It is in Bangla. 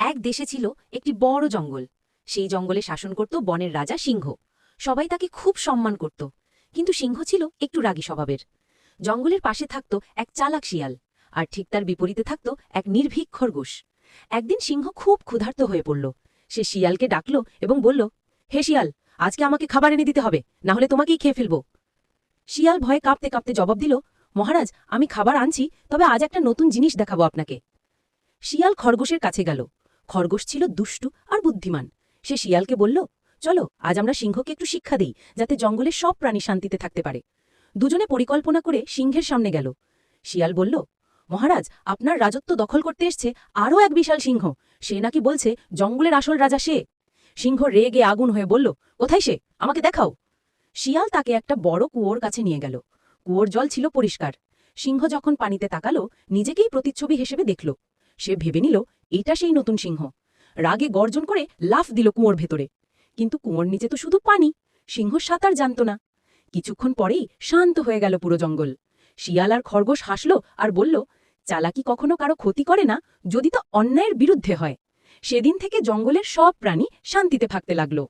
এক দেশে ছিল একটি বড় জঙ্গল। সেই জঙ্গলে শাসন করত বনের রাজা সিংহ। সবাই তাকে খুব সম্মান করত, কিন্তু সিংহ ছিল একটু রাগী স্বভাবের। জঙ্গলের পাশে থাকত এক চালাক শিয়াল, আর ঠিক তার বিপরীতে থাকত এক নির্ভীক খরগোশ। একদিন সিংহ খুব ক্ষুধার্ত হয়ে পড়ল। সে শিয়ালকে ডাকল এবং বলল, হে শিয়াল, আজকে আমাকে খাবার এনে দিতে হবে, না হলে তোমাকেই খেয়ে ফেলব। শিয়াল ভয়ে কাঁপতে কাঁপতে জবাব দিল, মহারাজ, আমি খাবার আনছি, তবে আজ একটা নতুন জিনিস দেখাবো আপনাকে। শিয়াল খরগোশের কাছে গেল। খরগোশ ছিল দুষ্টু আর বুদ্ধিমান। সে শিয়ালকে বলল, চলো আজ আমরা সিংহকে একটু শিক্ষা দিই, যাতে জঙ্গলের সব প্রাণী শান্তিতে থাকতে পারে। দুজনে পরিকল্পনা করে সিংহের সামনে গেল। শিয়াল বলল, মহারাজ, আপনার রাজত্ব দখল করতে এসছে আরও এক বিশাল সিংহ। সে নাকি বলছে জঙ্গলের আসল রাজা সে। সিংহ রেগে আগুন হয়ে বলল, কোথায় সে, আমাকে দেখাও। শিয়াল তাকে একটা বড় কুয়োর কাছে নিয়ে গেল। কুয়োর জল ছিল পরিষ্কার। সিংহ যখন পানিতে তাকালো, নিজেকেই প্রতিচ্ছবি হিসেবে দেখল। সে ভেবে নিল, এইটা সেই নতুন সিংহ। রাগে গর্জন করে লাফ দিল কুয়োর ভেতরে। কিন্তু কুয়োর নিচে তো শুধু পানি। সিংহ সাঁতার জানত না। কিছুক্ষণ পরেই শান্ত হয়ে গেল পুরো জঙ্গল। শিয়াল আর খরগোশ হাসল আর বলল, চালাকি কখনো কারো ক্ষতি করে না, যদি তা অন্যায়ের বিরুদ্ধে হয়। সেদিন থেকে জঙ্গলের সব প্রাণী শান্তিতে থাকতে লাগল।